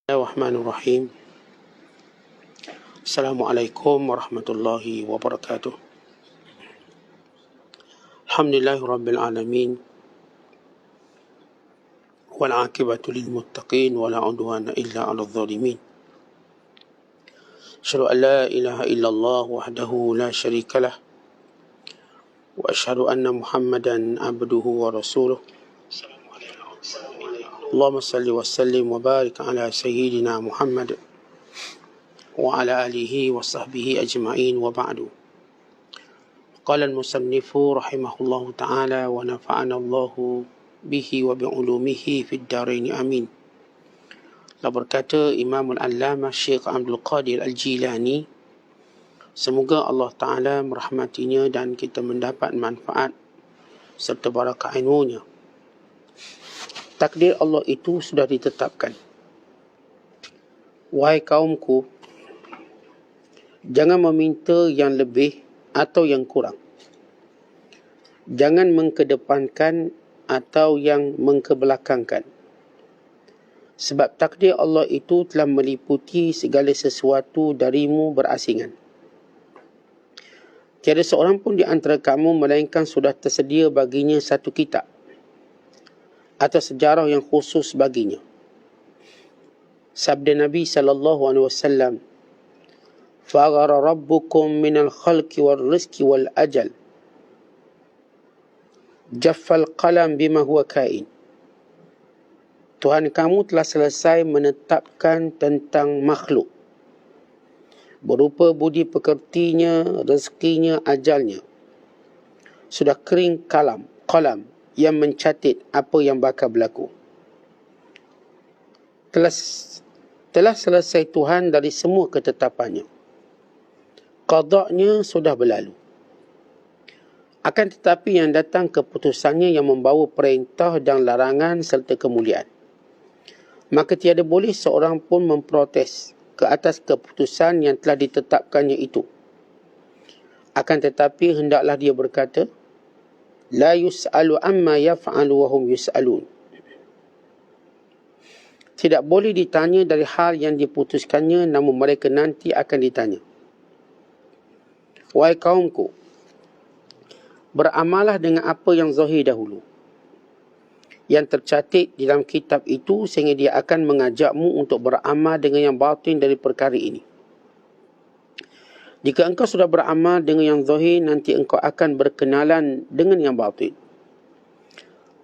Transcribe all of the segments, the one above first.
Bismillahirrahmanirrahim. Assalamualaikum warahmatullahi wabarakatuh. Alhamdulillahirabbil alamin. Wal 'aqibatu lil muttaqin wa la 'udwana illa 'alal zalimin. Asyhadu an la ilaha illallah wahdahu la syarika lah wa asyhadu anna Muhammadan abduhu wa rasuluh. Allahumma salli wa sallim wa barik ala sayyidina Muhammad wa ala alihi wa sahbihi ajma'in wa ba'du. Qala al-musannifu rahimahullahu ta'ala wa nafa'ana Allahu bihi wa bi'ulumihi fid darain amin. Lalu berkata Imam Al-Allamah Syekh Abdul Qadir Al-Jilani, semoga Allah Ta'ala merahmatinya dan kita mendapat manfaat serta barakah ilmunya. Takdir Allah itu sudah ditetapkan. Wahai kaumku, jangan meminta yang lebih atau yang kurang. Jangan mengkedepankan atau yang mengkebelakangkan. Sebab takdir Allah itu telah meliputi segala sesuatu darimu berasingan. Tiada seorang pun di antara kamu melainkan sudah tersedia baginya satu kitab atau sejarah yang khusus baginya. Sabda Nabi SAW, "Faghara rabbukum minal khalqi wal rizqi wal ajal. Jaffal qalam bima huwa kain." Tuhan kamu telah selesai menetapkan tentang makhluk, berupa budi pekertinya, rezekinya, ajalnya. Sudah kering qalam yang mencatat apa yang bakal berlaku. Telah selesai Tuhan dari semua ketetapannya. Qada'nya sudah berlalu. Akan tetapi yang datang keputusannya yang membawa perintah dan larangan serta kemuliaan. Maka tiada boleh seorang pun memprotes ke atas keputusan yang telah ditetapkannya itu. Akan tetapi hendaklah dia berkata, la yus'alu amma yaf'alu wa hum yus'alun. Tidak boleh ditanya dari hal yang diputuskannya, namun mereka nanti akan ditanya. Wahai kaumku, beramalah dengan apa yang zahir dahulu, yang tercatat di dalam kitab itu, sehingga dia akan mengajakmu untuk beramal dengan yang batin dari perkara ini. Jika engkau sudah beramal dengan yang zahir, nanti engkau akan berkenalan dengan yang batin.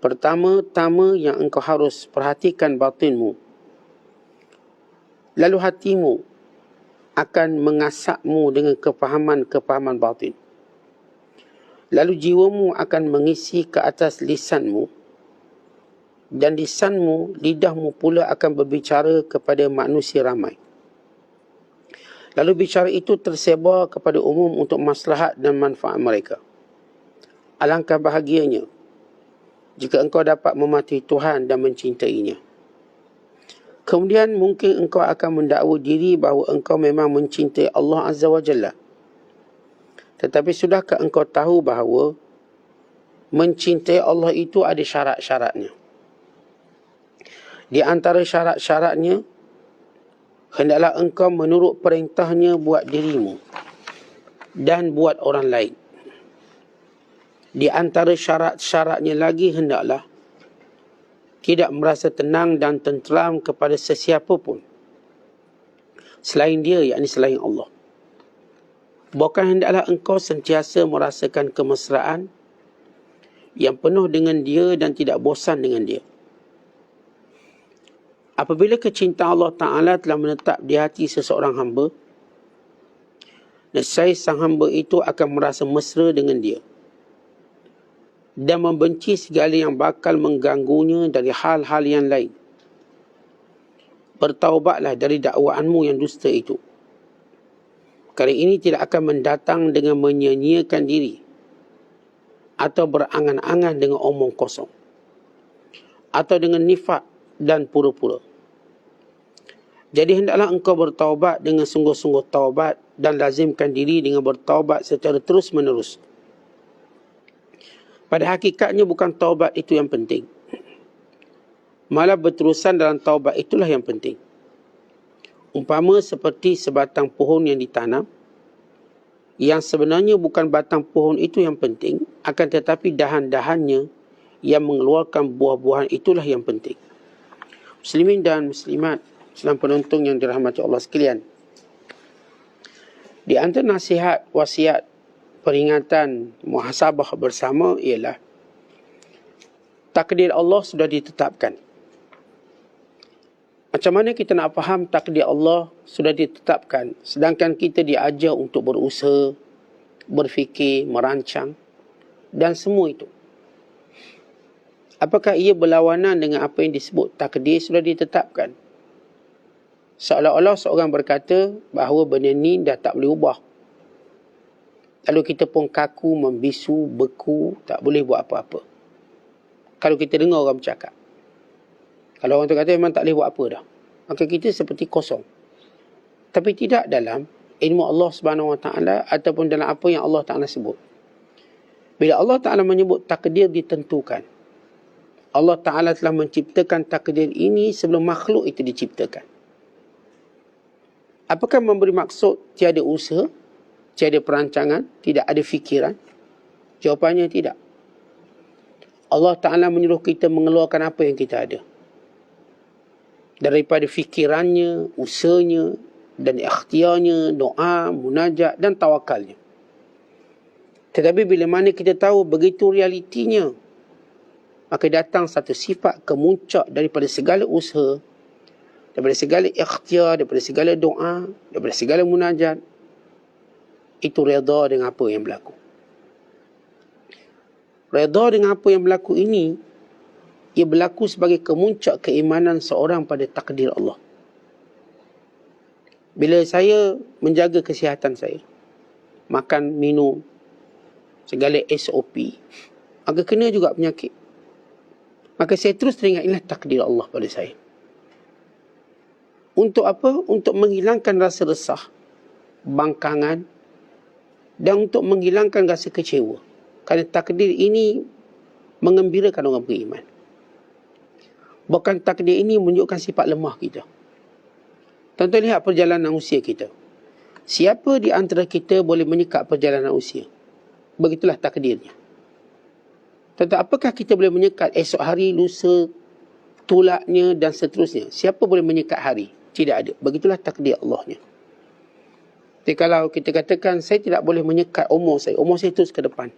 Pertama-tama yang engkau harus perhatikan batinmu. Lalu hatimu akan mengasakmu dengan kefahaman-kefahaman batin. Lalu jiwamu akan mengisi ke atas lisanmu. Dan lisanmu, lidahmu pula akan berbicara kepada manusia ramai. Lalu bicara itu tersebar kepada umum untuk maslahat dan manfaat mereka. Alangkah bahagianya jika engkau dapat mematuhi Tuhan dan mencintainya. Kemudian mungkin engkau akan mendakwa diri bahawa engkau memang mencintai Allah Azza wa Jalla. Tetapi sudahkah engkau tahu bahawa mencintai Allah itu ada syarat-syaratnya? Di antara syarat-syaratnya, hendaklah engkau menurut perintahnya buat dirimu dan buat orang lain. Di antara syarat-syaratnya lagi, hendaklah tidak merasa tenang dan tenteram kepada sesiapa pun selain dia, yakni selain Allah. Bahkan hendaklah engkau sentiasa merasakan kemesraan yang penuh dengan dia dan tidak bosan dengan dia. Apabila kecintaan Allah Ta'ala telah menetap di hati seseorang hamba, nescaya sang hamba itu akan merasa mesra dengan dia dan membenci segala yang bakal mengganggunya dari hal-hal yang lain. Bertaubatlah dari dakwaanmu yang dusta itu. Kerana ini tidak akan mendatang dengan menyia-nyiakan diri atau berangan-angan dengan omong kosong atau dengan nifak dan pura-pura. Jadi hendaklah engkau bertaubat dengan sungguh-sungguh taubat dan lazimkan diri dengan bertaubat secara terus-menerus. Pada hakikatnya bukan taubat itu yang penting. Malah berterusan dalam taubat itulah yang penting. Umpama seperti sebatang pohon yang ditanam, yang sebenarnya bukan batang pohon itu yang penting, akan tetapi dahan-dahannya yang mengeluarkan buah-buahan itulah yang penting. Muslimin dan muslimat, sedang penonton yang dirahmati Allah sekalian, di antara nasihat, wasiat, peringatan, muhasabah bersama ialah takdir Allah sudah ditetapkan. Macam mana kita nak faham takdir Allah sudah ditetapkan, sedangkan kita diajar untuk berusaha, berfikir, merancang dan semua itu? Apakah ia berlawanan dengan apa yang disebut takdir sudah ditetapkan? Seolah-olah seorang berkata bahawa benda ni dah tak boleh ubah. Lalu kita pun kaku, membisu, beku, tak boleh buat apa-apa. Kalau kita dengar orang bercakap. Kalau orang tu kata memang tak boleh buat apa dah, maka kita seperti kosong. Tapi tidak dalam ilmu Allah Subhanahu Wa Taala ataupun dalam apa yang Allah Taala sebut. Bila Allah Taala menyebut takdir ditentukan, Allah Taala telah menciptakan takdir ini sebelum makhluk itu diciptakan. Apakah memberi maksud tiada usaha, tiada perancangan, tidak ada fikiran? Jawapannya tidak. Allah Ta'ala menyuruh kita mengeluarkan apa yang kita ada. Daripada fikirannya, usahanya, dan ikhtiarnya, doa, munajat dan tawakalnya. Tetapi bila mana kita tahu begitu realitinya, maka datang satu sifat kemuncak daripada segala usaha, daripada segala ikhtiar, daripada segala doa, daripada segala munajat, itu redha dengan apa yang berlaku. Redha dengan apa yang berlaku ini, ia berlaku sebagai kemuncak keimanan seorang pada takdir Allah. Bila saya menjaga kesihatan saya, makan, minum, segala SOP, maka kena juga penyakit, maka saya terus teringat inilah takdir Allah pada saya. Untuk apa? Untuk menghilangkan rasa resah, bangkangan, dan untuk menghilangkan rasa kecewa. Kerana takdir ini mengembirakan orang beriman. Bukan takdir ini menunjukkan sifat lemah kita. Tuan-tuan lihat perjalanan usia kita. Siapa di antara kita boleh menyekat perjalanan usia? Begitulah takdirnya. Tuan-tuan, apakah kita boleh menyekat esok hari, lusa, tulaknya dan seterusnya? Siapa boleh menyekat hari? Tidak ada. Begitulah takdir Allahnya. Jadi kalau kita katakan saya tidak boleh menyekat umur saya terus ke depan.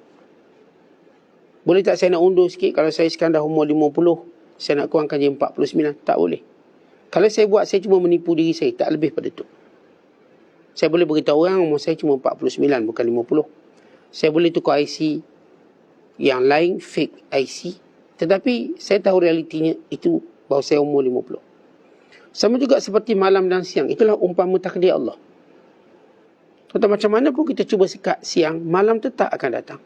Boleh tak saya nak undur sikit? Kalau saya sekarang dah umur 50, saya nak kurangkan jadi 49. Tak boleh. Kalau saya buat, saya cuma menipu diri saya. Tak lebih pada itu. Saya boleh beritahu orang umur saya cuma 49, bukan 50. Saya boleh tukar IC yang lain, fake IC. Tetapi saya tahu realitinya itu bahawa saya umur 50. Sama juga seperti malam dan siang. Itulah umpama takdir Allah. Tuan-tuan, macam mana pun kita cuba sekat siang, malam tetap akan datang.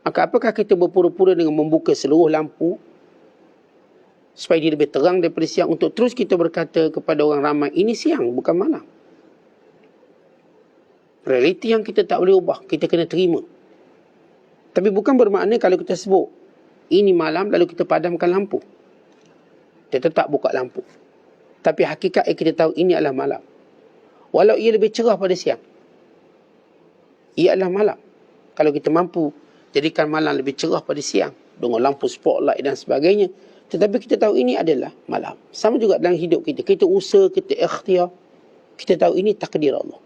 Maka apakah kita berpura-pura dengan membuka seluruh lampu supaya dia lebih terang daripada siang, untuk terus kita berkata kepada orang ramai, ini siang bukan malam. Realiti yang kita tak boleh ubah, kita kena terima. Tapi bukan bermakna kalau kita sebut ini malam lalu kita padamkan lampu, kita tetap buka lampu. Tapi hakikat yang kita tahu ini adalah malam. Walau ia lebih cerah pada siang, ia adalah malam. Kalau kita mampu jadikan malam lebih cerah pada siang dengan lampu spotlight dan sebagainya, tetapi kita tahu ini adalah malam. Sama juga dalam hidup kita. Kita usaha, kita ikhtiar, kita tahu ini takdir Allah.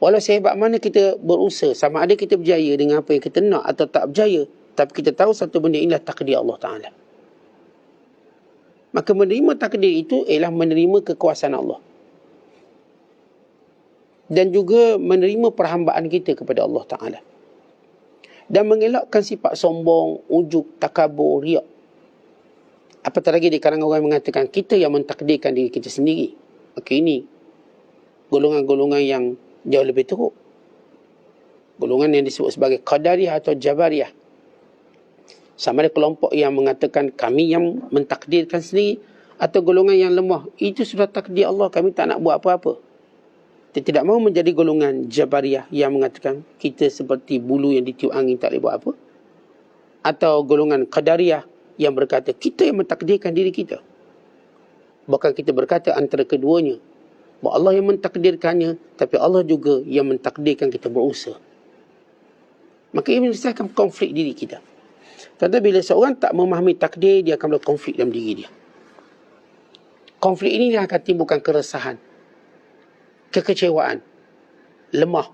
Walau sehebat mana kita berusaha, sama ada kita berjaya dengan apa yang kita nak atau tak berjaya, tapi kita tahu satu benda inilah takdir Allah Ta'ala. Maka menerima takdir itu ialah menerima kekuasaan Allah. Dan juga menerima perhambaan kita kepada Allah Ta'ala. Dan mengelakkan sifat sombong, ujub, takabur, riak. Apatah lagi di kalangan orang mengatakan kita yang mentakdirkan diri kita sendiri. Maka ini golongan-golongan yang jauh lebih teruk. Golongan yang disebut sebagai Qadariyah atau Jabariyah. Sama ada kelompok yang mengatakan kami yang mentakdirkan sendiri, atau golongan yang lemah, itu sudah takdir Allah, kami tak nak buat apa-apa. Dia tidak mahu menjadi golongan Jabariyah yang mengatakan kita seperti bulu yang ditiup angin, tak boleh buat apa. Atau golongan Qadariyah yang berkata kita yang mentakdirkan diri kita. Bahkan kita berkata antara keduanya, bahawa Allah yang mentakdirkannya, tapi Allah juga yang mentakdirkan kita berusaha. Maka ia menyelesaikan konflik diri kita. Tetapi bila seorang tak memahami takdir, dia akan berkonflik dalam diri dia. Konflik ini dia akan timbulkan keresahan, kekecewaan, lemah.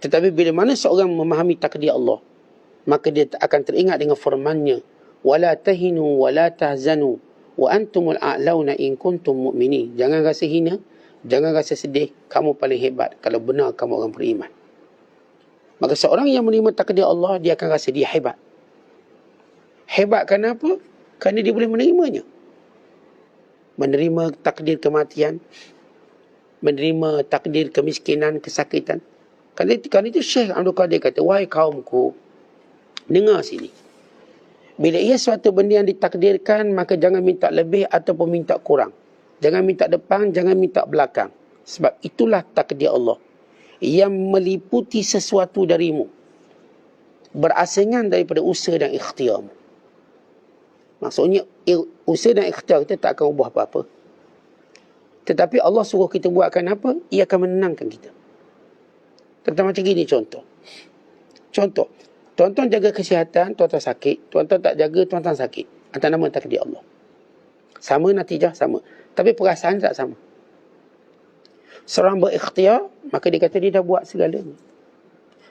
Tetapi bila mana seorang memahami takdir Allah, maka dia akan teringat dengan firman-Nya, wala tahinu wala tahzanu wa antumul a'launa in kuntum mu'minin. Jangan rasa hina, jangan rasa sedih, kamu paling hebat kalau benar kamu orang beriman. Maka seorang yang menerima takdir Allah, dia akan rasa dia hebat. Hebat kenapa? Kerana dia boleh menerimanya. Menerima takdir kematian, menerima takdir kemiskinan, kesakitan. Kerana itu Syekh Abdul Qadir kata, wahai kaumku, dengar sini. Bila ia suatu benda yang ditakdirkan, maka jangan minta lebih ataupun minta kurang. Jangan minta depan, jangan minta belakang. Sebab itulah takdir Allah yang meliputi sesuatu darimu, berasingan daripada usaha dan ikhtiarmu. Maksudnya, usaha dan ikhtiar kita tak akan ubah apa-apa. Tetapi Allah suruh kita buatkan apa? Ia akan menenangkan kita. Tentang macam gini contoh. Tuan-tuan jaga kesihatan, tuan-tuan sakit. Tuan-tuan tak jaga, tuan-tuan sakit. Atas nama takdir Allah. Sama natijah, sama. Tapi perasaan tak sama. Seorang berikhtiar, maka dia kata dia dah buat segalanya.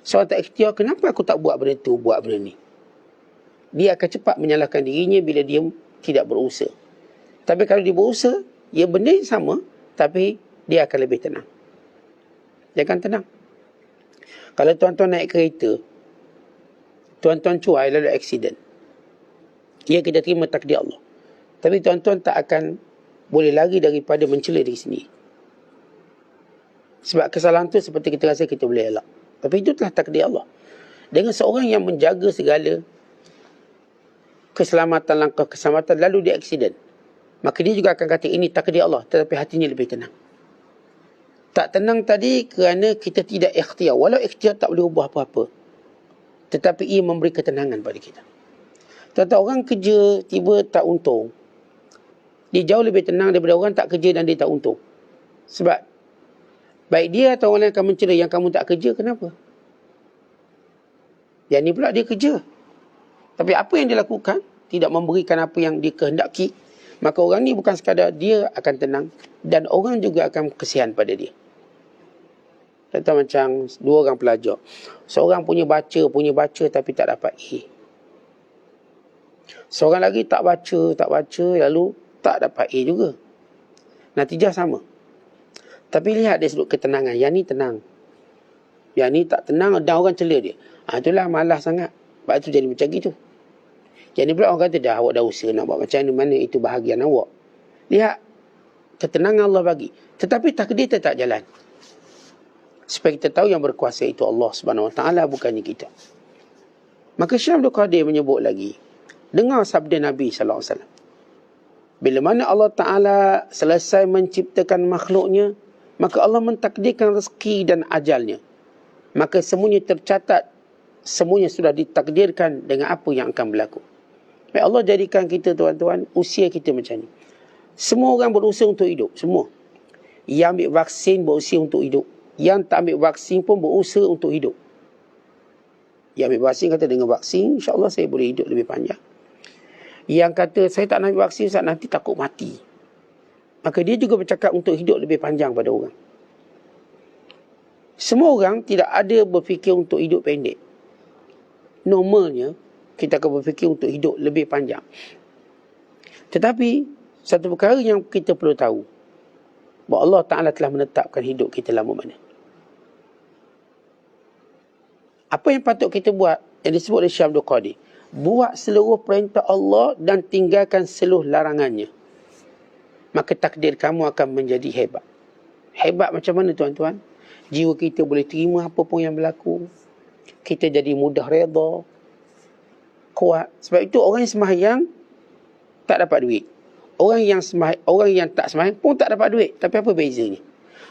Seorang tak ikhtiar, kenapa aku tak buat benda tu, buat benda ni? Dia akan cepat menyalahkan dirinya bila dia tidak berusaha. Tapi kalau dia berusaha, ya benda yang sama, tapi dia akan lebih tenang. Dia akan tenang. Kalau tuan-tuan naik kereta, tuan-tuan cuai lalu aksiden, ya kita terima takdir Allah. Tapi tuan-tuan tak akan boleh lari daripada mencela diri sendiri. Sebab kesalahan tu seperti kita rasa kita boleh elak. Tapi itu telah takdir Allah. Dengan seorang yang menjaga segala keselamatan, langkah keselamatan, lalu dia aksiden, maka dia juga akan kata ini takdir Allah, tetapi hatinya lebih tenang. Tak tenang tadi kerana kita tidak ikhtiar. Walau ikhtiar tak boleh ubah apa-apa, tetapi ia memberi ketenangan pada kita. Tuan-tuan, orang kerja tiba tak untung, dia jauh lebih tenang daripada orang tak kerja dan dia tak untung. Sebab baik dia atau orang lain akan mencela, yang kamu tak kerja, kenapa? Yang ni pula dia kerja, tapi apa yang dia lakukan tidak memberikan apa yang dia kehendaki. Maka orang ni bukan sekadar dia akan tenang, dan orang juga akan kesian pada dia. Contoh macam dua orang pelajar. Seorang punya baca tapi tak dapat A. Seorang lagi tak baca lalu tak dapat A juga. Natijah sama. Tapi lihat dari sudut ketenangan. Yang ni tenang, yang ni tak tenang dan orang cela dia. Itulah malas sangat. Sebab tu jadi macam gitu. Jadi pula orang kata, dah awak dah usaha nak buat macam mana, itu bahagian awak. Lihat, ketenangan Allah bagi. Tetapi takdir tetap jalan. Supaya kita tahu yang berkuasa itu Allah Subhanahu Wa Taala, bukannya kita. Maka Syekh Abdul Qadir menyebut lagi, dengar sabda Nabi SAW. Bila mana Allah Ta'ala selesai menciptakan makhluknya, maka Allah mentakdirkan rezeki dan ajalnya. Maka semuanya tercatat, semuanya sudah ditakdirkan dengan apa yang akan berlaku. Baik, Allah jadikan kita, tuan-tuan, usia kita macam ni. Semua orang berusaha untuk hidup, semua. Yang ambil vaksin berusaha untuk hidup. Yang tak ambil vaksin pun berusaha untuk hidup. Yang ambil vaksin kata, dengan vaksin insya-Allah saya boleh hidup lebih panjang. Yang kata saya tak nak ambil vaksin, Ustaz, nanti takut mati. Maka dia juga bercakap untuk hidup lebih panjang pada orang. Semua orang tidak ada berfikir untuk hidup pendek. Normalnya kita akan berfikir untuk hidup lebih panjang. Tetapi satu perkara yang kita perlu tahu, bahawa Allah Ta'ala telah menetapkan hidup kita lama mana. Apa yang patut kita buat, yang disebut oleh Syekh Abdul Qadir, buat seluruh perintah Allah dan tinggalkan seluruh larangannya. Maka takdir kamu akan menjadi hebat. Hebat macam mana, tuan-tuan? Jiwa kita boleh terima apa pun yang berlaku. Kita jadi mudah redha, kuat. Sebab itu orang yang sembahyang tak dapat duit. Orang yang tak sembahyang pun tak dapat duit. Tapi apa bezanya?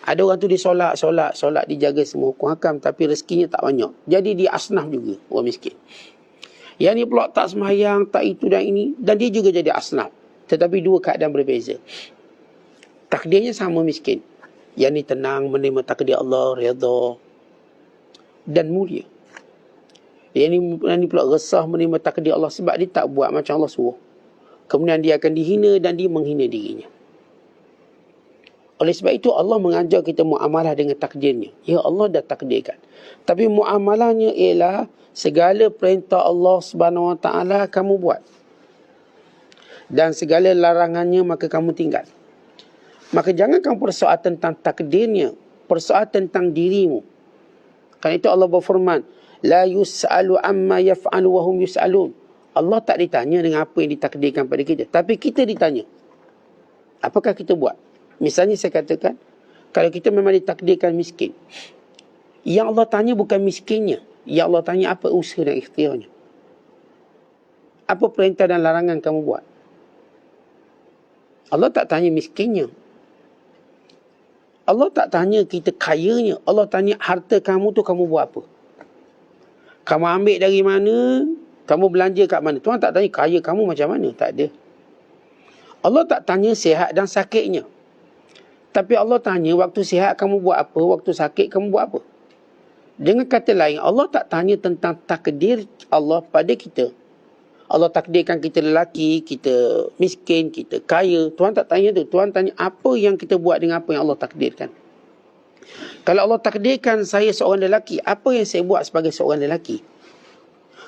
Ada orang tu dia solat, dijaga semua hukum hakam, tapi rezekinya tak banyak. Jadi dia asnaf juga, orang miskin. Yang ni pula tak sembahyang, tak itu dan ini, dan dia juga jadi asnaf. Tetapi dua keadaan berbeza. Takdirnya sama miskin. Yang ni tenang menerima takdir Allah, redha dan mulia. Yang ni pula resah menerima takdir Allah sebab dia tak buat macam Allah suruh. Kemudian dia akan dihina dan dia menghina dirinya. Oleh sebab itu Allah mengajar kita muamalah dengan takdirnya. Ya, Allah dah takdirkan. Tapi muamalahnya ialah segala perintah Allah Subhanahu Wa Taala kamu buat. Dan segala larangannya maka kamu tinggal. Maka jangan kamu persoal tentang takdirnya, persoal tentang dirimu. Kerana itu Allah berfirman, la yus'alu amma yaf'alu wa hum yus'alun. Allah tak ditanya dengan apa yang ditakdirkan pada kita, tapi kita ditanya. Apakah kita buat? Misalnya saya katakan, kalau kita memang ditakdirkan miskin, yang Allah tanya bukan miskinnya, yang Allah tanya apa usaha dan ikhtiarnya. Apa perintah dan larangan kamu buat? Allah tak tanya miskinnya. Allah tak tanya kita kayanya. Allah tanya harta kamu tu kamu buat apa? Kamu ambil dari mana? Kamu belanja kat mana? Tuhan tak tanya kaya kamu macam mana. Tak ada. Allah tak tanya sihat dan sakitnya. Tapi Allah tanya waktu sihat kamu buat apa? Waktu sakit kamu buat apa? Dengan kata lain, Allah tak tanya tentang takdir Allah pada kita. Allah takdirkan kita lelaki, kita miskin, kita kaya. Tuhan tak tanya tu. Tuhan tanya apa yang kita buat dengan apa yang Allah takdirkan. Kalau Allah takdirkan saya seorang lelaki, apa yang saya buat sebagai seorang lelaki?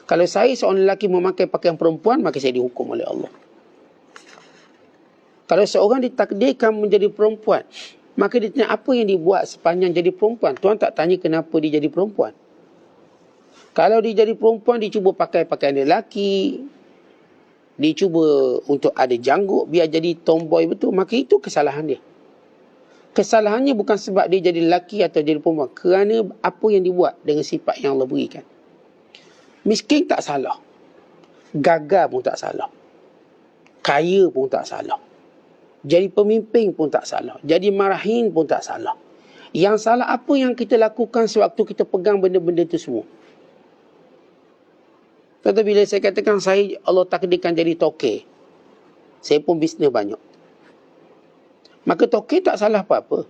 Kalau saya seorang lelaki memakai pakaian perempuan, maka saya dihukum oleh Allah. Kalau seorang ditakdirkan menjadi perempuan, maka dia tanya apa yang dibuat sepanjang jadi perempuan. Tuhan tak tanya kenapa dia jadi perempuan. Kalau dia jadi perempuan, dia cuba pakai pakaian lelaki, dia cuba untuk ada janggut, biar jadi tomboy betul, maka itu kesalahan dia. Kesalahannya bukan sebab dia jadi lelaki atau jadi perempuan, kerana apa yang dibuat dengan sifat yang Allah berikan. Miskin tak salah, gagal pun tak salah, kaya pun tak salah, jadi pemimpin pun tak salah, jadi marahin pun tak salah. Yang salah apa yang kita lakukan sewaktu kita pegang benda-benda itu semua. Kata bila saya katakan saya Allah takdirkan jadi tokek, saya pun bisnes banyak, maka tokek tak salah apa-apa.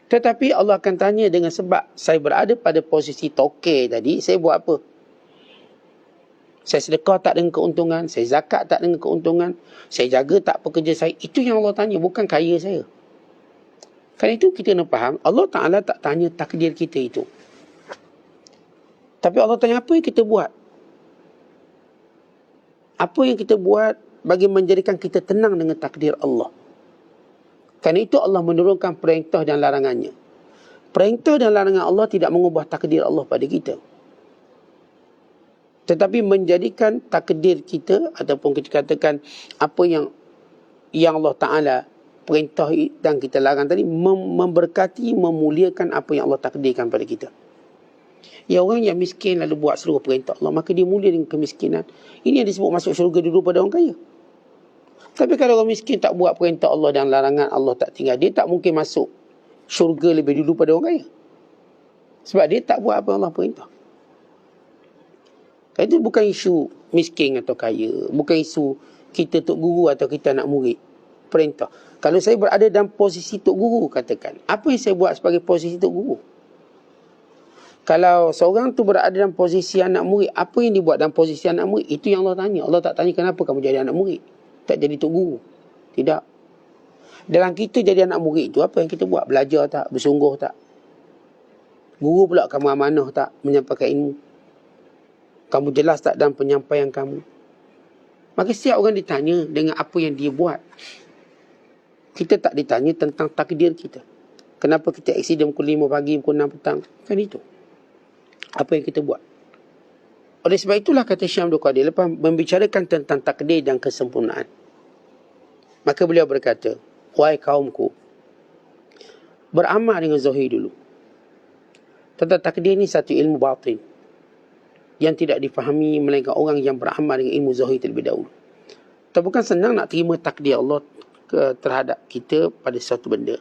Tetapi Allah akan tanya dengan sebab saya berada pada posisi tokek tadi, saya buat apa? Saya sedekah tak dengan keuntungan, saya zakat tak dengan keuntungan, saya jaga tak pekerja saya. Itu yang Allah tanya, bukan kaya saya. Kerana itu kita nak faham, Allah Ta'ala tak tanya takdir kita itu. Tapi Allah tanya apa yang kita buat? Apa yang kita buat bagi menjadikan kita tenang dengan takdir Allah? Kerana itu Allah menurunkan perintah dan larangannya. Perintah dan larangan Allah tidak mengubah takdir Allah pada kita. Tetapi menjadikan takdir kita, ataupun kita katakan apa yang Allah Ta'ala perintah dan kita larang tadi, memberkati, memuliakan apa yang Allah takdirkan pada kita. Ya, orang yang miskin lalu buat seluruh perintah Allah, maka dia mulia dengan kemiskinan. Ini yang disebut masuk syurga dulu pada orang kaya. Tapi kalau orang miskin tak buat perintah Allah dan larangan Allah tak tinggal, dia tak mungkin masuk syurga lebih dulu pada orang kaya. Sebab dia tak buat apa Allah perintah. Itu bukan isu miskin atau kaya, bukan isu kita tok guru atau kita anak murid. Perintah. Kalau saya berada dalam posisi tok guru, katakan, apa yang saya buat sebagai posisi tok guru? Kalau seorang tu berada dalam posisi anak murid, apa yang dibuat dalam posisi anak murid? Itu yang Allah tanya. Allah tak tanya kenapa kamu jadi anak murid, tak jadi tok guru. Tidak. Dalam kita jadi anak murid itu, apa yang kita buat? Belajar tak? Bersungguh tak? Guru pula, kamu amanah tak menyampaikan ilmu? Kamu jelas tak dalam penyampaian kamu? Maka setiap orang ditanya dengan apa yang dia buat. Kita tak ditanya tentang takdir kita. Kenapa kita aksiden pukul 5 pagi, pukul 6 petang? Kan itu. Apa yang kita buat. Oleh sebab itulah kata Syekh Abdul Qadir lepas membicarakan tentang takdir dan kesempurnaan, maka beliau berkata, wahai kaumku, beramal dengan zahir dulu. Tentang takdir ini satu ilmu batin yang tidak difahami melainkan orang yang beramal dengan ilmu zahir terlebih dahulu. Tak bukan senang nak terima takdir Allah terhadap kita pada suatu benda.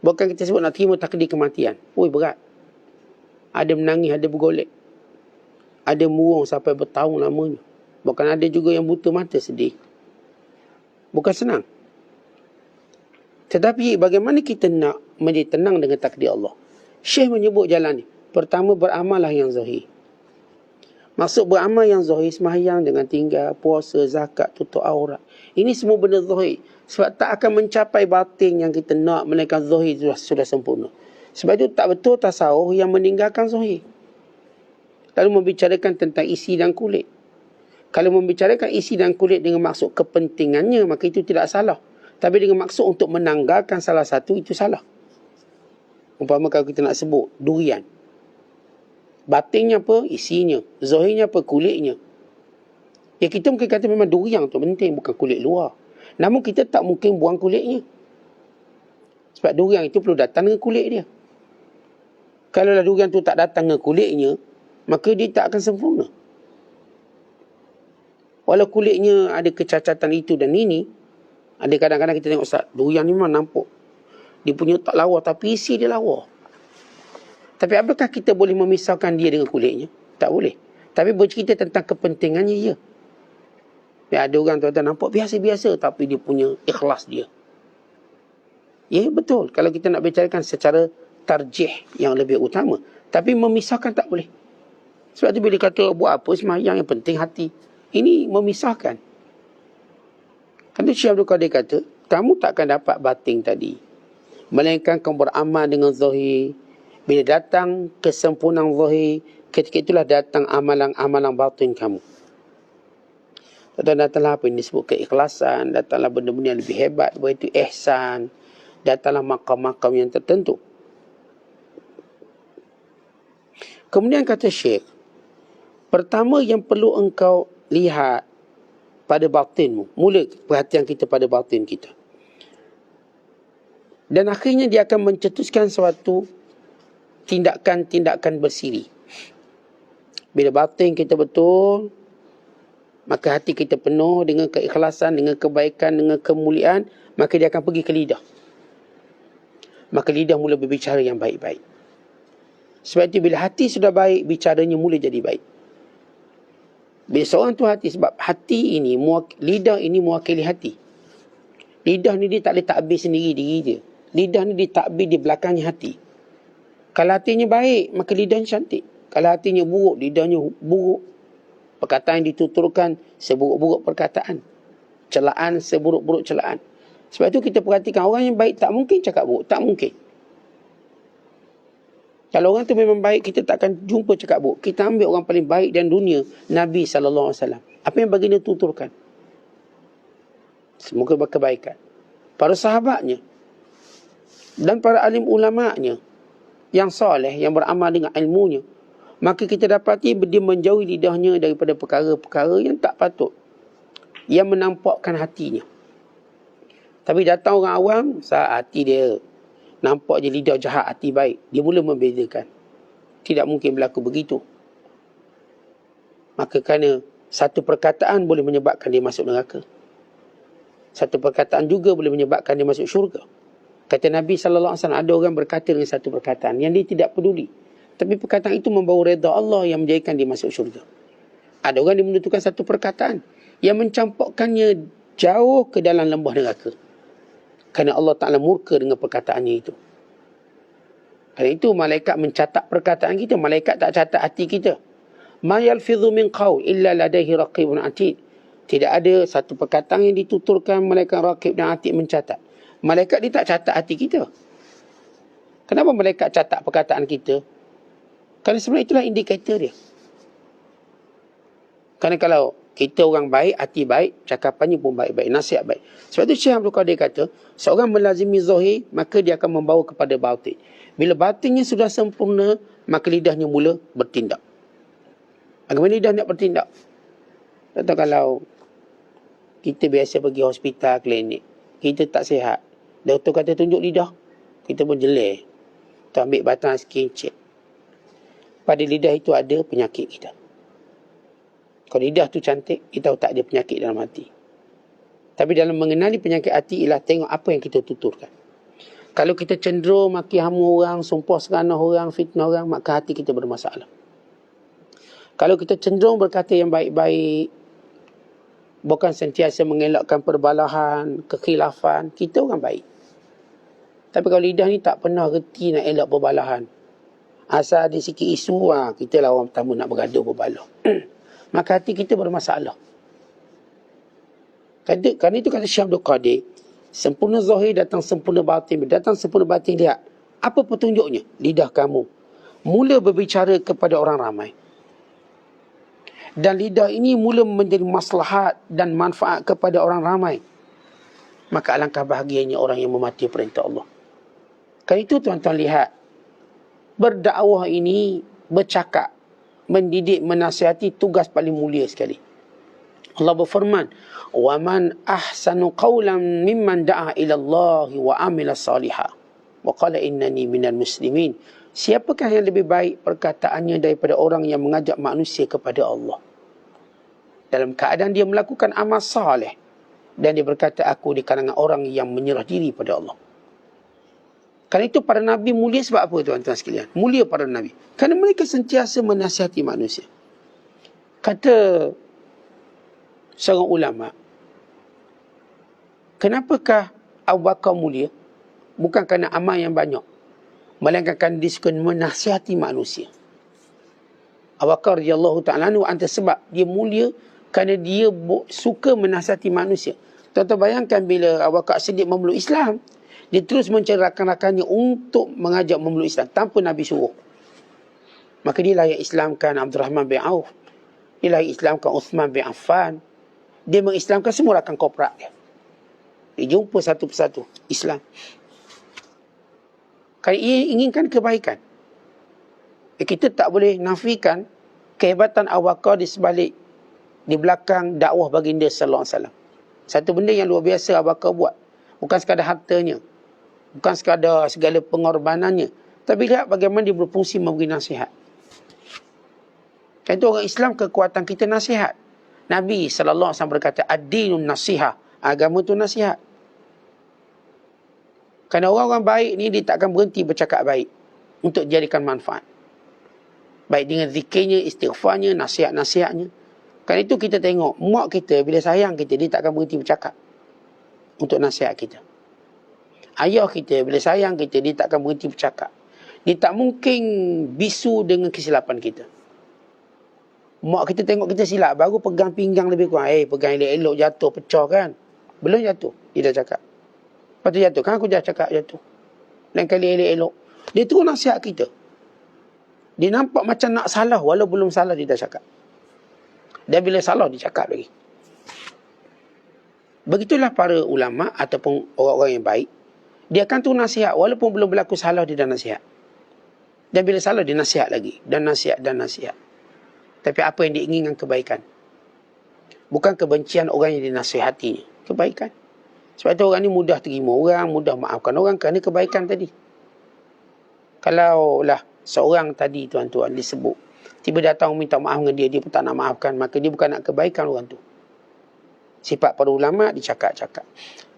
Bukan kita sebut nak terima takdir kematian. Berat. Ada menangis, ada bergolek. Ada murung sampai bertahun lamanya. Bahkan ada juga yang buta mata sedih. Bukan senang. Tetapi bagaimana kita nak menjadi tenang dengan takdir Allah? Syekh menyebut jalan ni. Pertama, beramallah yang zahir. Maksud beramal yang zahir, sembahyang dengan tinggal, puasa, zakat, tutup aurat. Ini semua benda zahir. Sebab tak akan mencapai batin yang kita nak, melainkan zahir sudah sempurna. Sebab itu tak betul tasawuf yang meninggalkan zahir. Lalu membicarakan tentang isi dan kulit. Kalau membicarakan isi dan kulit dengan maksud kepentingannya, maka itu tidak salah. Tapi dengan maksud untuk menanggalkan salah satu, itu salah. Umpama kalau kita nak sebut durian. Batinnya apa? Isinya. Zahirnya apa? Kulitnya. Ya, kita mungkin kata memang durian tu penting, bukan kulit luar. Namun kita tak mungkin buang kulitnya. Sebab durian itu perlu datang dengan kulit dia. Kalau durian tu tak datang dengan kulitnya, maka dia tak akan sempurna. Walau kulitnya ada kecacatan itu dan ini, ada kadang-kadang kita tengok, Ustaz, durian ni memang nampak dia punya tak lawa, tapi isi dia lawa. Tapi apakah kita boleh memisahkan dia dengan kulitnya? Tak boleh. Tapi bercerita tentang kepentingannya, ya. Ya, ada orang tuan-tuan nampak biasa-biasa, tapi dia punya ikhlas dia. Ya, betul. Kalau kita nak bicarakan secara tarjih yang lebih utama. Tapi memisahkan tak boleh. Sebab tu bila kata buat apa sembahyang, yang penting hati. Ini memisahkan. Kata Syekh Abdul Qadir kata, kamu takkan dapat batin tadi, melainkan kamu beramal dengan zahir. Bila datang kesempurnaan zahir, ketika itulah datang amalan-amalan batin kamu. Datanglah apa yang disebut keikhlasan, datanglah benda-benda yang lebih hebat, iaitu ihsan, datanglah makam-makam yang tertentu. Kemudian kata Syekh, pertama yang perlu engkau lihat pada batinmu, mula perhatian kita pada batin kita. Dan akhirnya dia akan mencetuskan suatu tindakan-tindakan bersiri. Bila batin kita betul, maka hati kita penuh dengan keikhlasan, dengan kebaikan, dengan kemuliaan, maka dia akan pergi ke lidah. Maka lidah mula berbicara yang baik-baik. Sebab itu bila hati sudah baik, bicaranya mula jadi baik. Bila seorang tu hati, sebab hati ini, lidah ini mewakili hati. Lidah ni dia tak boleh takbir sendiri diri dia. Lidah ni ditakbir di belakangnya hati. Kalau hatinya baik, maka lidahnya cantik. Kalau hatinya buruk, lidahnya buruk. Perkataan yang dituturkan seburuk-buruk perkataan. Celaan seburuk-buruk celaan. Sebab itu kita perhatikan orang yang baik tak mungkin cakap buruk. Tak mungkin. Kalau orang tu memang baik, kita takkan jumpa cakap buruk. Kita ambil orang paling baik dan dunia, Nabi SAW. Apa yang baginda tuturkan? Semoga berkebaikan. Para sahabatnya dan para alim ulama'nya yang soleh, yang beramal dengan ilmunya, maka kita dapati dia menjauhi lidahnya daripada perkara-perkara yang tak patut, yang menampakkan hatinya. Tapi datang orang awam, saat hati dia nampak je lidah jahat, hati baik, dia mula membezakan. Tidak mungkin berlaku begitu. Maka kerana satu perkataan boleh menyebabkan dia masuk neraka. Satu perkataan juga boleh menyebabkan dia masuk syurga. Kata Nabi SAW, ada orang berkata dengan satu perkataan yang dia tidak peduli, tapi perkataan itu membawa redha Allah yang menjadikan dia masuk syurga. Ada orang yang menentukan satu perkataan yang mencampakkannya jauh ke dalam lembah neraka. Kerana Allah Ta'ala murka dengan perkataannya itu. Kerana itu malaikat mencatat perkataan kita. Malaikat tak catat hati kita. Ma yalfidhu min qaul illa ladaihi raqibun atid. Tidak ada satu perkataan yang dituturkan malaikat raqib dan atid mencatat. Malaikat dia tak catat hati kita. Kenapa malaikat catat perkataan kita? Kerana sebenarnya itulah indikator dia. Kerana kalau kita orang baik, hati baik, cakapannya pun baik-baik, nasihat baik. Sebab itu Syekh Abdul Qadir kata, seorang melazimi zahir, maka dia akan membawa kepada batin. Bila batinnya sudah sempurna, maka lidahnya mula bertindak. Bagaimana lidah nak bertindak? Contoh kalau kita biasa pergi hospital, klinik, kita tak sihat, doktor kata tunjuk lidah, kita pun jelek. Kita ambil batang skin check. Pada lidah itu ada penyakit kita. Kalau lidah tu cantik, kita tahu tak ada penyakit dalam hati. Tapi dalam mengenali penyakit hati ialah tengok apa yang kita tuturkan. Kalau kita cenderung maki hamu orang, sumpah seranah orang, fitnah orang, maka hati kita bermasalah. Kalau kita cenderung berkata yang baik-baik, bukan sentiasa mengelakkan perbalahan, kekhilafan. Kita orang baik. Tapi kalau lidah ni tak pernah reti nak elak perbalahan. Asal ada sikit isu, kita lah orang pertama nak bergaduh berbalah. Maka hati kita bermasalah. Kerana itu kata Syekh Abdul Qadir, sempurna zahir datang sempurna batin. Datang sempurna batin, lihat. Apa petunjuknya? Lidah kamu mula berbicara kepada orang ramai. Dan lidah ini mula menjadi maslahat dan manfaat kepada orang ramai. Maka alangkah bahagianya orang yang memati perintah Allah. Kerana itu tuan-tuan lihat, berdakwah ini, bercakap, mendidik, menasihati tugas paling mulia sekali. Allah berfirman, وَمَنْ أَحْسَنُ قَوْلًا مِمَّنْ دَعَى إِلَى اللَّهِ وَعَمِلَ صَالِحًا وَقَالَ إِنَّنِي مِنَ الْمُسْلِمِينَ. Siapakah yang lebih baik perkataannya daripada orang yang mengajak manusia kepada Allah dalam keadaan dia melakukan amal saleh dan dia berkata, aku di kalangan orang yang menyerah diri pada Allah. Kerana itu para Nabi mulia sebab apa tuan-tuan sekalian? Mulia para Nabi kerana mereka sentiasa menasihati manusia. Kata seorang ulama, kenapakah Abu Bakar mulia? Bukan kerana amal yang banyak, melainkan kerana dia suka menasihati manusia. Abu Bakar radhiyallahu ta'ala anhu antara sebab dia mulia kerana dia suka menasihati manusia. Tuan-tuan bayangkan bila Abu Bakar Siddiq memeluk Islam, dia terus mencari rakan-rakannya untuk mengajak memeluk Islam tanpa Nabi suruh. Maka dia lah yang Islamkan Abdul Rahman bin Auf. Dia lah yang Islamkan Uthman bin Affan. Dia mengislamkan semua rakan korporat dia. Dia jumpa satu persatu Islam. Kerana ia inginkan kebaikan. Kita tak boleh nafikan kehebatan Abu Bakar di sebalik, di belakang dakwah baginda sallallahu alaihi wasallam. Satu benda yang luar biasa Abu Bakar buat. Bukan sekadar hartanya, bukan sekadar segala pengorbanannya, tapi lihat bagaimana dia berfungsi memberi nasihat. Kan itu orang Islam, kekuatan kita nasihat. Nabi sallallahu alaihi wasallam berkata, ad-dinun nasihah. Agama tu nasihat. Kerana orang-orang baik ni dia tak akan berhenti bercakap baik untuk jadikan manfaat. Baik dengan zikirnya, istighfarnya, nasihat-nasihatnya. Kerana itu kita tengok, mak kita bila sayang kita, dia tak akan berhenti bercakap untuk nasihat kita. Ayah kita bila sayang kita, dia tak akan berhenti bercakap. Dia tak mungkin bisu dengan kesilapan kita. Mak kita tengok kita silap, baru pegang pinggang lebih kurang. Pegang elok-elok, jatuh, pecah kan. Belum jatuh, dia dah cakap. Lepas tu jatuh, kan aku dah cakap jatuh. Lain kali elok-elok. Dia terus nasihat kita. Dia nampak macam nak salah, walau belum salah dia dah cakap. Dan bila salah, dia cakap lagi. Begitulah para ulama' ataupun orang-orang yang baik. Dia akan tu nasihat, walaupun belum berlaku salah, dia dah nasihat. Dan bila salah, dia nasihat lagi. Dan nasihat, dan nasihat. Tapi apa yang diinginkan kebaikan. Bukan kebencian orang yang dinasihatinya. Kebaikan. Sebab itu orang ni mudah terima orang, mudah maafkan orang kerana kebaikan tadi. Kalau lah seorang tadi tuan-tuan disebut, tiba datang minta maaf dengan dia, dia pun tak nak maafkan, maka dia bukan nak kebaikan orang tu. Sifat para ulama' dicakap-cakap.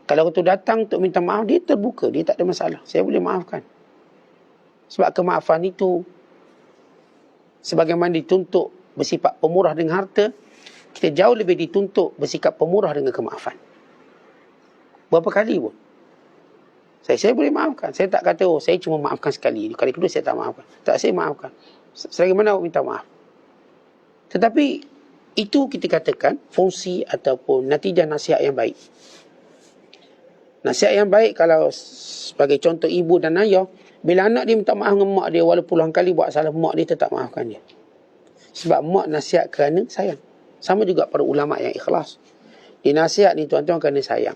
Kalau orang tu datang untuk minta maaf, dia terbuka, dia tak ada masalah. Saya boleh maafkan. Sebab kemaafan itu, sebagaimana dituntut bersifat pemurah dengan harta, kita jauh lebih dituntut bersikap pemurah dengan kemaafan. Berapa kali pun. Saya boleh maafkan. Saya tak kata, saya cuma maafkan sekali. Kali kedua saya tak maafkan. Tak, saya maafkan. Selagi mana awak minta maaf. Tetapi, itu kita katakan fungsi ataupun natijah nasihat yang baik. Nasihat yang baik kalau sebagai contoh ibu dan ayah, bila anak dia minta maaf dengan mak dia, walaupun puluhan kali buat salah, mak dia tetap maafkan dia. Sebab mak nasihat kerana sayang. Sama juga para ulama' yang ikhlas. Dia nasihat ni tuan-tuan kerana sayang.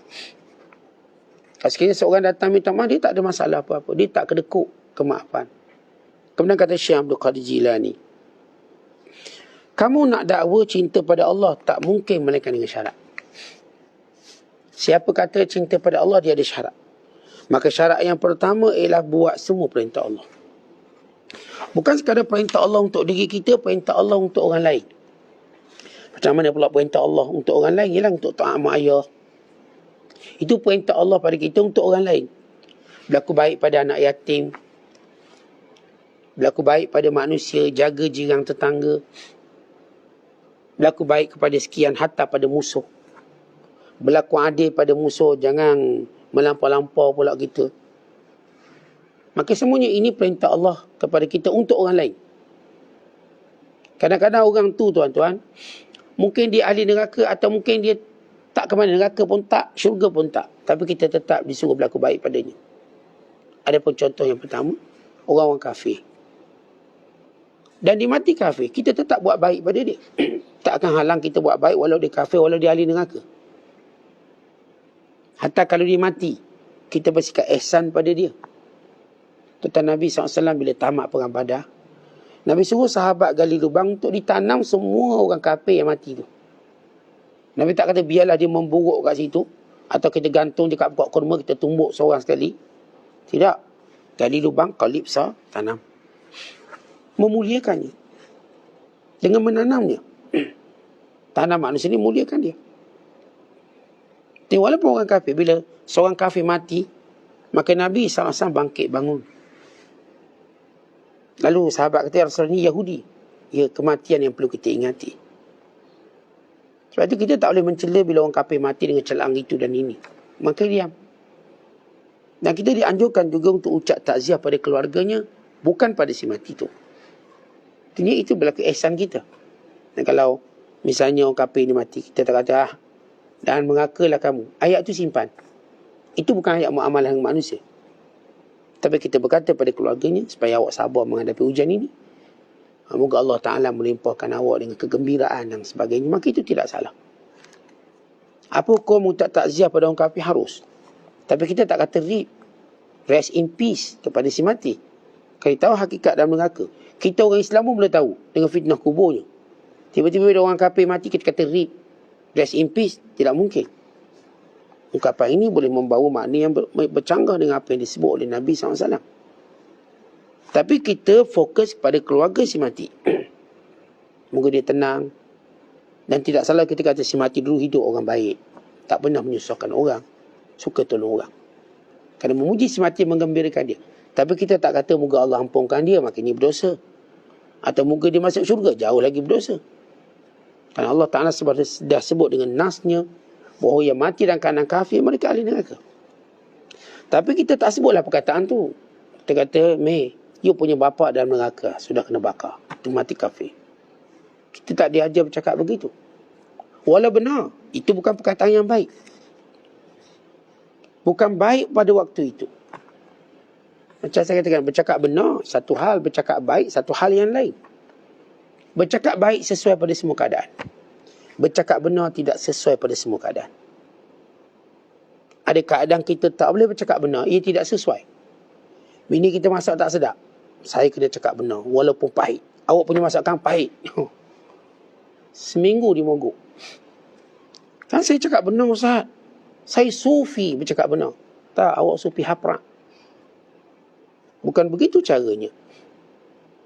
Kalau sekiranya seorang datang minta maaf, dia tak ada masalah apa-apa. Dia tak kedekut kemaafan. Kemudian kata Syekh Abdul Qadir Jilani, kamu nak dakwa cinta pada Allah, tak mungkin melainkan dengan syarat. Siapa kata cinta pada Allah, dia ada syarat. Maka syarat yang pertama ialah buat semua perintah Allah. Bukan sekadar perintah Allah untuk diri kita, perintah Allah untuk orang lain. Macam mana pula perintah Allah untuk orang lain? Ialah untuk taat mak ayah. Itu perintah Allah pada kita untuk orang lain. Berlaku baik pada anak yatim. Berlaku baik pada manusia, jaga jiran tetangga. Berlaku baik kepada sekian, hatta pada musuh. Berlaku adil pada musuh, jangan melampau-lampau pula kita. Maka semuanya ini perintah Allah kepada kita untuk orang lain. Kadang-kadang orang tu tuan-tuan, mungkin dia ahli neraka atau mungkin dia tak ke mana, neraka pun tak, syurga pun tak. Tapi kita tetap disuruh berlaku baik padanya. Adapun contoh yang pertama, orang-orang kafir. Dan dia mati kafir, kita tetap buat baik pada dia. Tak akan halang kita buat baik walau dia kafir, walau dia ahli neraka. Hatta kalau dia mati, kita bersikap ihsan pada dia. Tuan Nabi SAW bila tamat perang Badar, Nabi suruh sahabat gali lubang untuk ditanam semua orang kafir yang mati tu. Nabi tak kata biarlah dia memburuk kat situ, atau kita gantung dia kat pokok kurma, kita tumbuk seorang sekali. Tidak. Gali lubang, kalib besar, tanam. Memuliakannya. Dengan menanamnya. Tanam manusia ni muliakan dia. Jadi walaupun orang kafir, bila seorang kafir mati, maka Nabi SAW bangkit bangun. Lalu sahabat kata, Rasulullah ni Yahudi. Ya, kematian yang perlu kita ingati. Sebab itu kita tak boleh mencela bila orang kafir mati dengan celaan itu dan ini. Maka diam. Dan kita dianjurkan juga untuk ucap takziah pada keluarganya, bukan pada si mati itu. Artinya itu berlaku ihsan kita. Dan kalau misalnya orang kafir ni mati, kita tak kata, dan mengakalah kamu. Ayat itu simpan. Itu bukan ayat muamalah dengan manusia. Tapi kita berkata pada keluarganya, supaya awak sabar menghadapi hujan ini. Moga Allah Ta'ala melimpahkan awak dengan kegembiraan dan sebagainya. Maka itu tidak salah. Apa hukum ucap takziah pada orang kafir? Harus. Tapi kita tak kata rip. Rest in peace kepada si mati. Kalau tahu hakikat dalam neraka. Kita orang Islam pun boleh tahu dengan fitnah kuburnya. Tiba-tiba ada orang kafir mati, kita kata rip. Rest in peace. Tidak mungkin. Ungkapan ini boleh membawa makna yang bercanggah dengan apa yang disebut oleh Nabi SAW. Tapi kita fokus pada keluarga si mati. Moga dia tenang. Dan tidak salah kita kata si mati dulu hidup orang baik. Tak pernah menyusahkan orang. Suka tolong orang. Kerana memuji si mati menggembirakan dia. Tapi kita tak kata moga Allah ampunkan dia, maknanya berdosa. Atau moga dia masuk syurga, jauh lagi berdosa. Kerana Allah Ta'ala dah sebut dengan nasnya, bahawa yang mati dan keadaan kafir, mereka ahli neraka. Tapi kita tak sebutlah perkataan tu. Kita kata, Mei, you punya bapa dalam neraka, sudah kena bakar. Itu mati kafir. Kita tak diajar bercakap begitu. Walau benar, itu bukan perkataan yang baik. Bukan baik pada waktu itu. Macam saya katakan, bercakap benar, satu hal. Bercakap baik, satu hal yang lain. Bercakap baik sesuai pada semua keadaan. Bercakap benar tidak sesuai pada semua keadaan. Ada keadaan kita tak boleh bercakap benar, ia tidak sesuai. Bini kita masak tak sedap, saya kena cakap benar walaupun pahit. Awak punya masakan pahit. Seminggu dia mogok. Kan saya cakap benar Ustaz. Saya sufi bercakap benar. Tak, awak sufi haprak. Bukan begitu caranya.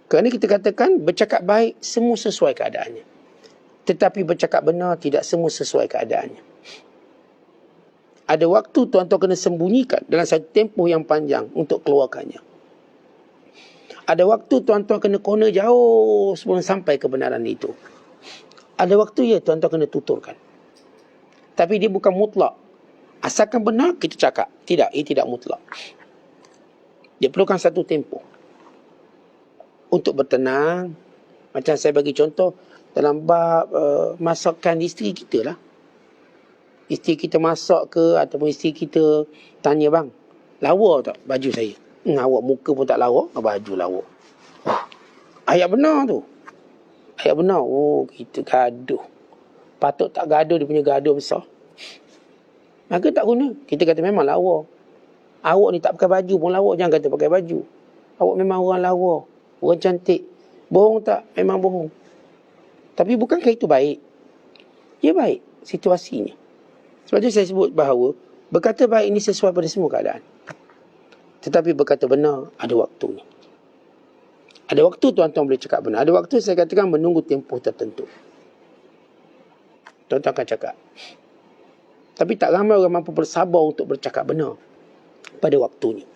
Kerana kita katakan bercakap baik semua sesuai keadaannya. Tetapi bercakap benar tidak semua sesuai keadaannya. Ada waktu tuan-tuan kena sembunyikan dalam satu tempoh yang panjang untuk keluarkannya. Ada waktu tuan-tuan kena corner jauh sebelum sampai kebenaran itu. Ada waktu ya tuan-tuan kena tuturkan. Tapi dia bukan mutlak. Asalkan benar kita cakap. Tidak, ia tidak mutlak. Dia perlukan satu tempoh. Untuk bertenang. Macam saya bagi contoh. Dalam bab masakan isteri kita lah. Isteri kita masak ke, ataupun isteri kita tanya, bang, lawa tak baju saya? Awak muka pun tak lawa, baju lawa. Ayat benar tu. Ayat benar. Oh, kita gaduh. Patut tak gaduh, dia punya gaduh besar. Maka tak guna. Kita kata memang lawa. Awak ni tak pakai baju pun lawa. Jangan kata pakai baju. Awak memang orang lawa. Orang cantik. Bohong tak? Memang bohong. Tapi bukankah itu baik? Ya baik situasinya. Sebab itu saya sebut bahawa berkata baik ini sesuai pada semua keadaan. Tetapi berkata benar ada waktunya. Ada waktu tuan-tuan boleh cakap benar. Ada waktu saya katakan menunggu tempoh tertentu. Tuan-tuan akan cakap. Tapi tak ramai orang mampu bersabar untuk bercakap benar pada waktunya.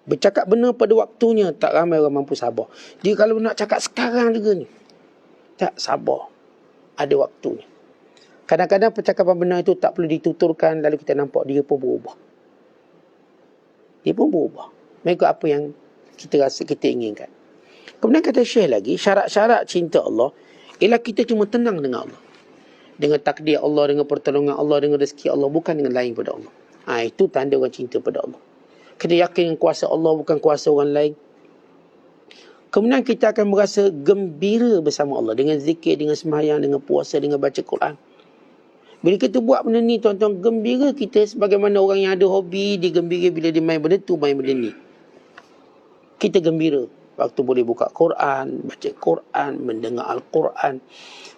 Bercakap benar pada waktunya, tak ramai orang mampu sabar. Dia kalau nak cakap sekarang juga ni, tak sabar. Ada waktunya. Kadang-kadang percakapan benar itu tak perlu dituturkan, lalu kita nampak dia pun berubah. Dia pun berubah mengikut apa yang kita rasa kita inginkan. Kemudian kata Syekh lagi, syarat-syarat cinta Allah ialah kita cuma tenang dengan Allah, dengan takdir Allah, dengan pertolongan Allah, dengan rezeki Allah, bukan dengan lain pada Allah. Itu tanda orang cinta pada Allah. Kita yakin kuasa Allah bukan kuasa orang lain. Kemudian kita akan merasa gembira bersama Allah dengan zikir, dengan sembahyang, dengan puasa, dengan baca Quran. Bila kita buat benda ni, tuan-tuan, gembira kita sebagaimana orang yang ada hobi, dia gembira bila dia main benda tu, main benda ni. Kita gembira waktu boleh buka Quran, baca Quran, mendengar Al-Quran.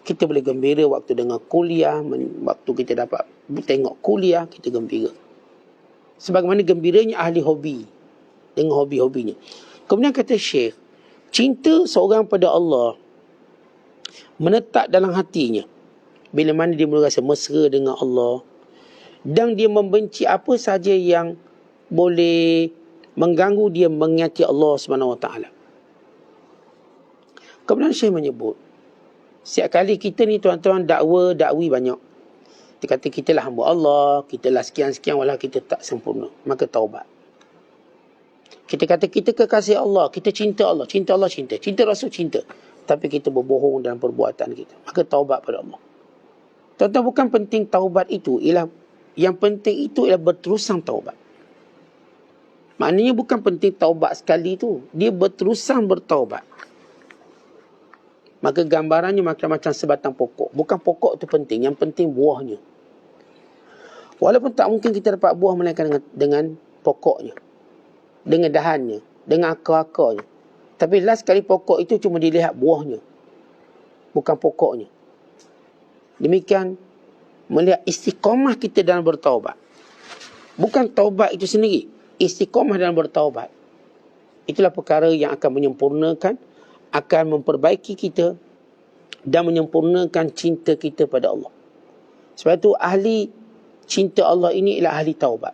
Kita boleh gembira waktu dengar kuliah, waktu kita dapat tengok kuliah, kita gembira. Sebagaimana gembiranya ahli hobi dengan hobi-hobinya. Kemudian kata Syekh, cinta seorang pada Allah menetap dalam hatinya bila mana dia mula rasa mesra dengan Allah, dan dia membenci apa saja yang boleh mengganggu dia mengingati Allah SWT. Kemudian Syekh menyebut, setiap kali kita ni tuan-tuan dakwi banyak. Dia kata kita lah hamba Allah, kita lah sekian-sekian, walau kita tak sempurna, maka taubat. Kita kata kita kekasih Allah, kita cinta Allah, cinta Rasul cinta, tapi kita berbohong dalam perbuatan kita, maka taubat pada Allah. Tuan-tuan, bukan penting taubat itu, yang penting itu ialah berterusan taubat. Maknanya bukan penting taubat sekali tu, dia berterusan bertaubat. Maka gambarannya macam-macam sebatang pokok. Bukan pokok itu penting, yang penting buahnya. Walaupun tak mungkin kita dapat buah melainkan dengan pokoknya, dengan dahannya, dengan akar-akarnya. Tapi last sekali pokok itu cuma dilihat buahnya, bukan pokoknya. Demikian melihat istiqamah kita dalam bertaubat. Bukan taubat itu sendiri, istiqamah dalam bertaubat. Itulah perkara yang akan menyempurnakan, akan memperbaiki kita dan menyempurnakan cinta kita pada Allah. Sebab itu ahli cinta Allah ini ialah ahli taubat.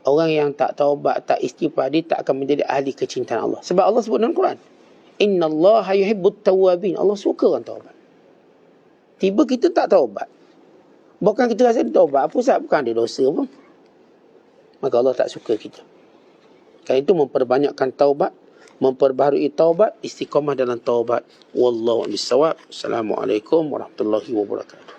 Orang yang tak taubat, tak istighfar, dia tak akan menjadi ahli kecintaan Allah. Sebab Allah sebut dalam Quran, Inna Allah yuhibbut tawwabin. Allah suka orang taubat. Tiba kita tak taubat, bukan kita rasa dia taubat, apa sebab bukan ada dosa pun, maka Allah tak suka kita. Kerana itu memperbanyakkan taubat, memperbaharui taubat, istiqamah dalam taubat. Wallahu a'lam bissawab. Assalamualaikum warahmatullahi wabarakatuh.